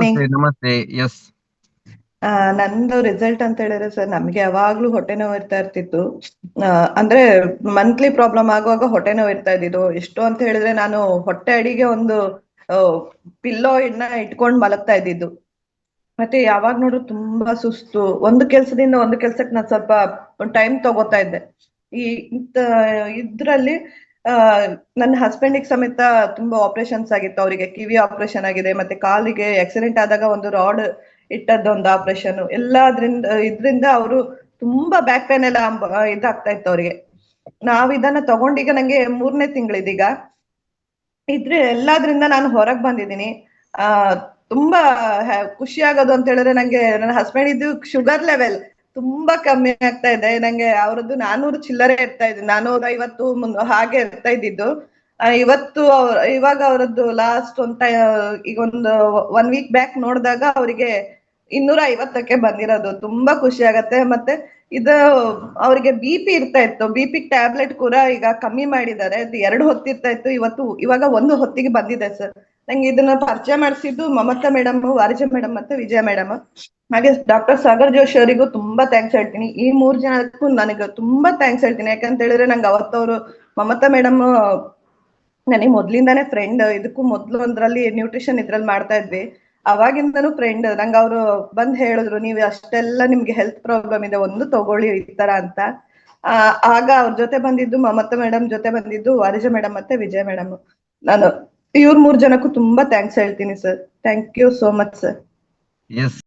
ನಮಸ್ತೆ, ನಮಸ್ತೆ. ಎಸ್. ನಂದು ರಿಸಲ್ಟ್ ಅಂತ ಹೇಳಿದ್ರೆ ಸರ್, ನಮ್ಗೆ ಯಾವಾಗ್ಲೂ ಹೊಟ್ಟೆ ನೋವು ಇರ್ತಾ ಇರ್ತಿತ್ತು. ಅಂದ್ರೆ ಮಂತ್ಲಿ ಪ್ರಾಬ್ಲಮ್ ಆಗುವಾಗ ಹೊಟ್ಟೆ ನೋವು ಇರ್ತಾ ಇದ್ದಿದ್ದು. ಎಷ್ಟು ಅಂತ ಹೇಳಿದ್ರೆ ನಾನು ಹೊಟ್ಟೆ ಅಡಿಗೆ ಒಂದು ಪಿಲ್ಲೋ ಇಡ್ನ ಇಟ್ಕೊಂಡ್ ಮಲಗ್ತಾ ಇದ್ದಿದ್ದು. ಮತ್ತೆ ಯಾವಾಗ ನೋಡ್ರು ತುಂಬಾ ಸುಸ್ತು. ಒಂದು ಕೆಲ್ಸದಿಂದ ಒಂದು ಕೆಲ್ಸಕ್ಕೆ ನಾನು ಸ್ವಲ್ಪ ಟೈಮ್ ತಗೋತಾ ಇದ್ದೆ. ಈ ಇದ್ರಲ್ಲಿ ಆ ನನ್ನ ಹಸ್ಬೆಂಡಿಗೆ ಸಮೇತ ತುಂಬಾ ಆಪರೇಷನ್ಸ್ ಆಗಿತ್ತು. ಅವರಿಗೆ ಕಿವಿ ಆಪರೇಷನ್ ಆಗಿದೆ, ಮತ್ತೆ ಕಾಲಿಗೆ ಆಕ್ಸಿಡೆಂಟ್ ಆದಾಗ ಒಂದು ರಾಡ್ ಇಟ್ಟದ್ದೊಂದು ಆಪರೇಷನ್. ಇದ್ರಿಂದ ಅವರು ತುಂಬಾ ಬ್ಯಾಕ್ ಪೇನ್ ಎಲ್ಲ ಇದಾಗ್ತಾ ಇತ್ತು ಅವ್ರಿಗೆ. ನಾವ್ ಇದನ್ನ ತಗೊಂಡೀಗ ನಂಗೆ 3ನೇ ತಿಂಗಳಿದೀಗ. ಎಲ್ಲಾದ್ರಿಂದ ನಾನು ಹೊರಗ್ ಬಂದಿದ್ದೀನಿ. ಆ ತುಂಬಾ ಖುಷಿ ಆಗೋದು ಅಂತ ಹೇಳಿದ್ರೆ, ನಂಗೆ ನನ್ನ ಹಸ್ಬೆಂಡ್ ಇದ್ದು ಶುಗರ್ ಲೆವೆಲ್ ತುಂಬಾ ಕಮ್ಮಿ ಆಗ್ತಾ ಇದೆ. ನಂಗೆ ಅವ್ರದ್ದು 400 ಚಿಲ್ಲರೆ ಇರ್ತಾ ಇದೆ, 450 ಹಾಗೆ ಇರ್ತಾ ಇದ್ದಿದ್ದು. ಇವಾಗ ಅವರದ್ದು ಲಾಸ್ಟ್ ಈಗ ಒಂದು 1 ವೀಕ್ ಬ್ಯಾಕ್ ನೋಡಿದಾಗ ಅವರಿಗೆ 250ಕ್ಕೆ ಬಂದಿರೋದು. ತುಂಬಾ ಖುಷಿ ಆಗತ್ತೆ. ಮತ್ತೆ ಇದು ಅವರಿಗೆ BP ಇರ್ತಾ ಇತ್ತು. BP ಟ್ಯಾಬ್ಲೆಟ್ ಕೂಡ ಈಗ ಕಮ್ಮಿ ಮಾಡಿದ್ದಾರೆ. ಅದು 2 ಹೊತ್ತಿರ್ತಾ ಇತ್ತು, ಇವಾಗ 1 ಹೊತ್ತಿಗೆ ಬಂದಿದೆ ಸರ್. ನಂಗೆ ಇದನ್ನ ಪರಿಚಯ ಮಾಡಿಸಿದ್ದು ಮಮತಾ ಮೇಡಮ್, ವಾರಿಜಾ ಮೇಡಮ್ ಮತ್ತೆ ವಿಜಯ ಮೇಡಮ್. ಹಾಗೆ ಡಾಕ್ಟರ್ ಸಾಗರ್ ಜೋಶಿ ಅವರಿಗೂ ತುಂಬಾ ಥ್ಯಾಂಕ್ಸ್ ಹೇಳ್ತೀನಿ. ಈ 3 ಜನಕ್ಕೂ ನನಗೆ ತುಂಬಾ ಥ್ಯಾಂಕ್ಸ್ ಹೇಳ್ತೀನಿ. ಯಾಕಂತ ಹೇಳಿದ್ರೆ ನಂಗೆ ಅವತ್ತವರು ಮಮತಾ ಮೇಡಮ್ ನನಗೆ ಮೊದ್ಲಿಂದಾನೇ ಫ್ರೆಂಡ್. ಇದಕ್ಕೂ ಮೊದ್ಲು ಒಂದ್ರಲ್ಲಿ ನ್ಯೂಟ್ರಿಷನ್ ಇದ್ರಲ್ಲಿ ಮಾಡ್ತಾ ಇದ್ವಿ. ಅವಾಗಿಂದನೂ ಫ್ರೆಂಡ್. ನಂಗೆ ಅವರು ಬಂದ್ ಹೇಳಿದ್ರು, ನೀವು ಅಷ್ಟೆಲ್ಲ ನಿಮ್ಗೆ ಹೆಲ್ತ್ ಪ್ರಾಬ್ಲಮ್ ಇದೆ, ಒಂದು ತಗೊಳ್ಳಿ ಈ ತರ ಅಂತ. ಆಗ ಅವ್ರ ಜೊತೆ ಬಂದಿದ್ದು ಮಮತಾ ಮೇಡಮ್, ಜೊತೆ ಬಂದಿದ್ದು ವಾರಿಜಾ ಮೇಡಮ್ ಮತ್ತೆ ವಿಜಯ ಮೇಡಮ್. ನಾನು ಇವ್ರ 3 ಜನಕ್ಕೂ ತುಂಬಾ ಥ್ಯಾಂಕ್ಸ್ ಹೇಳ್ತೀನಿ sir. Thank you so much sir. S.